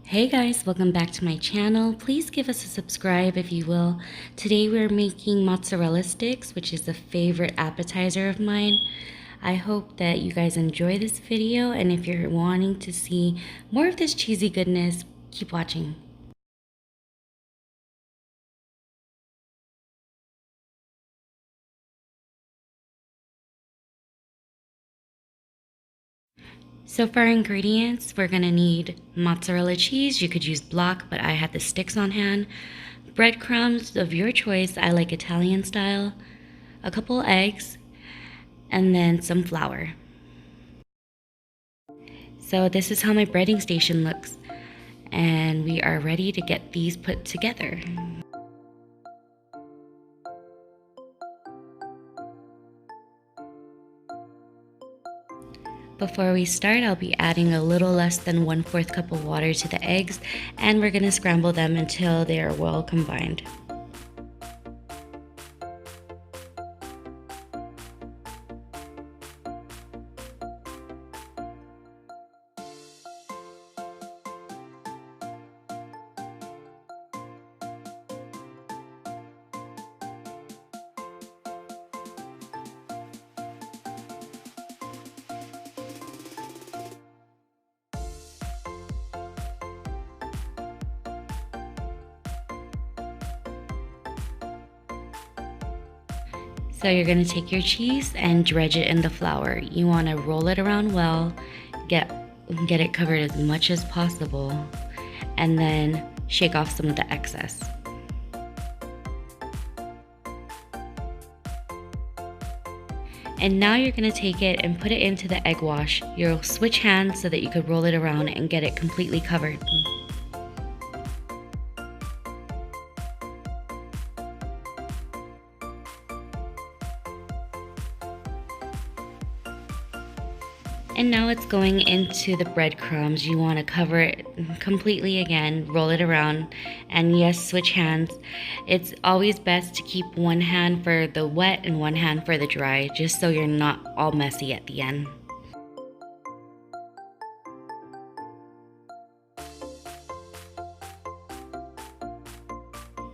Hey guys, welcome back to my channel. Please give us a subscribe if you will. Today we're making mozzarella sticks, which is a favorite appetizer of mine. I hope that you guys enjoy this video, and if you're wanting to see more of this cheesy goodness, keep watching. So for our ingredients, we're gonna need mozzarella cheese. You could use block, but I had the sticks on hand. Breadcrumbs of your choice. I like Italian style. A couple eggs, and then some flour. So this is how my breading station looks, and we are ready to get these put together. Before we start, I'll be adding a little less than 1/4 cup of water to the eggs, and we're gonna scramble them until they are well combined. So you're gonna take your cheese and dredge it in the flour. You wanna roll it around well, get it covered as much as possible, and then shake off some of the excess. And now you're gonna take it and put it into the egg wash. You'll switch hands so that you could roll it around and get it completely covered. And now it's going into the breadcrumbs. You want to cover it completely again, roll it around, and yes, switch hands. It's always best to keep one hand for the wet and one hand for the dry, just so you're not all messy at the end.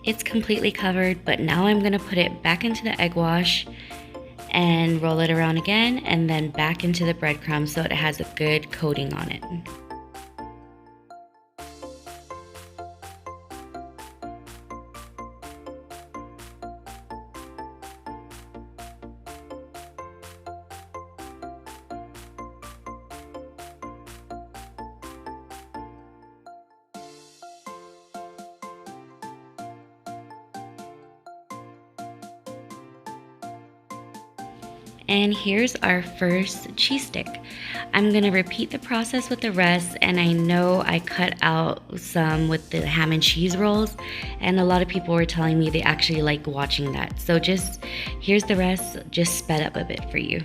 It's completely covered, but now I'm going to put it back into the egg wash and roll it around again, and then back into the breadcrumbs so it has a good coating on it. And here's our first cheese stick. I'm gonna repeat the process with the rest, and I know I cut out some with the ham and cheese rolls, and a lot of people were telling me they actually like watching that. So here's the rest, just sped up a bit for you.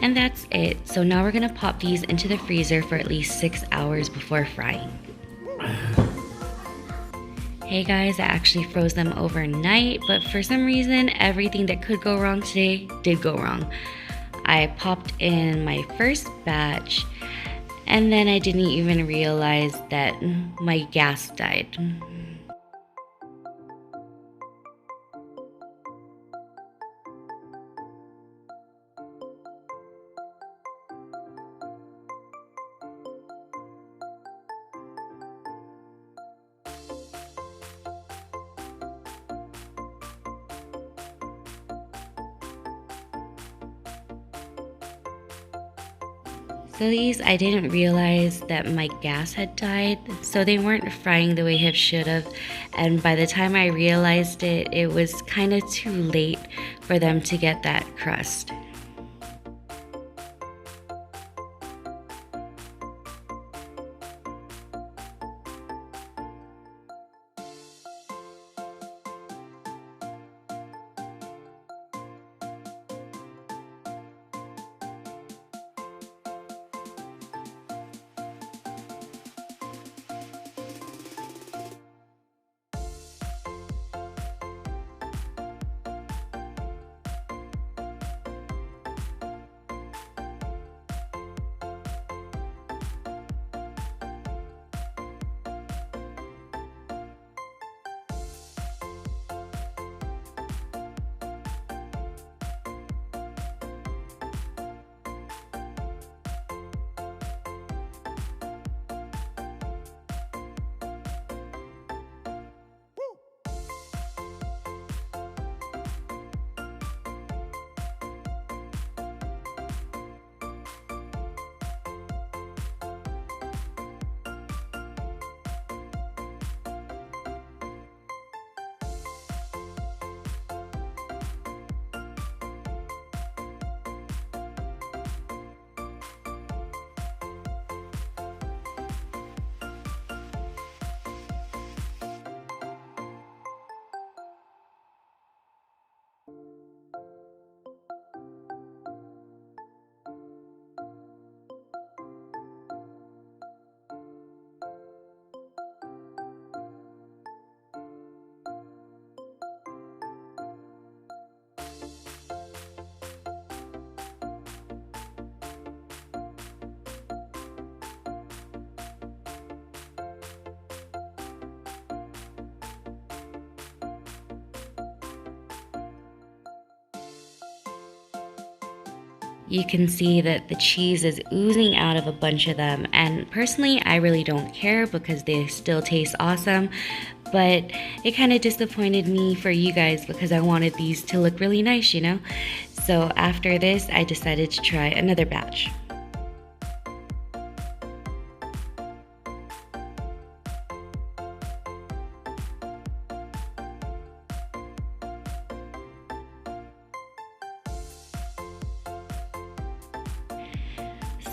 And that's it. So now we're gonna pop these into the freezer for at least 6 hours before frying. Hey guys, I actually froze them overnight, but for some reason, everything that could go wrong today did go wrong. I popped in my first batch, and then I didn't even realize that my gas died. So these, I didn't realize that my gas had died, so they weren't frying the way it should have. And by the time I realized it, it was kind of too late for them to get that crust. You can see that the cheese is oozing out of a bunch of them, and personally I really don't care because they still taste awesome, but it kind of disappointed me for you guys because I wanted these to look really nice, you know? So after this, I decided to try another batch.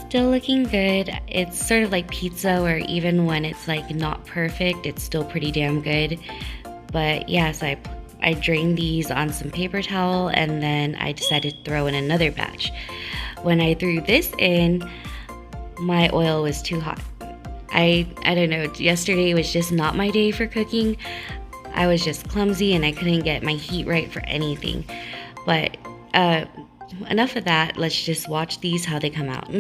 Still looking good. It's sort of like pizza where even when it's like not perfect, it's still pretty damn good. But yeah, so I drained these on some paper towel and then I decided to throw in another batch. When I threw this in, my oil was too hot. I don't know, yesterday was just not my day for cooking. I was just clumsy and I couldn't get my heat right for anything. But enough of that, let's just watch these how they come out.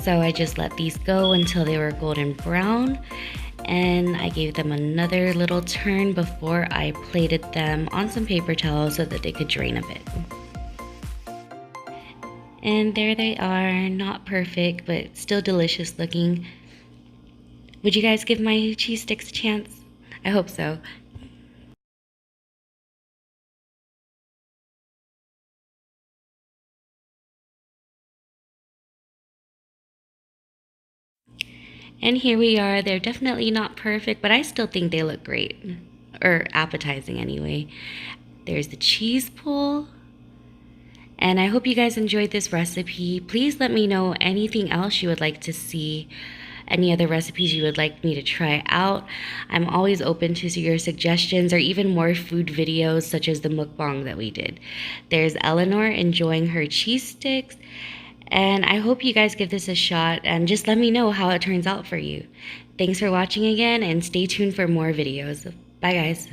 So I just let these go until they were golden brown, and I gave them another little turn before I plated them on some paper towels so that they could drain a bit. And there they are, not perfect, but still delicious looking. Would you guys give my cheese sticks a chance? I hope so. And here we are. They're definitely not perfect, but I still think they look great. Or appetizing anyway. There's the cheese pull. And I hope you guys enjoyed this recipe. Please let me know anything else you would like to see, any other recipes you would like me to try out. I'm always open to your suggestions or even more food videos such as the mukbang that we did. There's Eleanor enjoying her cheese sticks. And I hope you guys give this a shot and just let me know how it turns out for you. Thanks for watching again and stay tuned for more videos. Bye guys.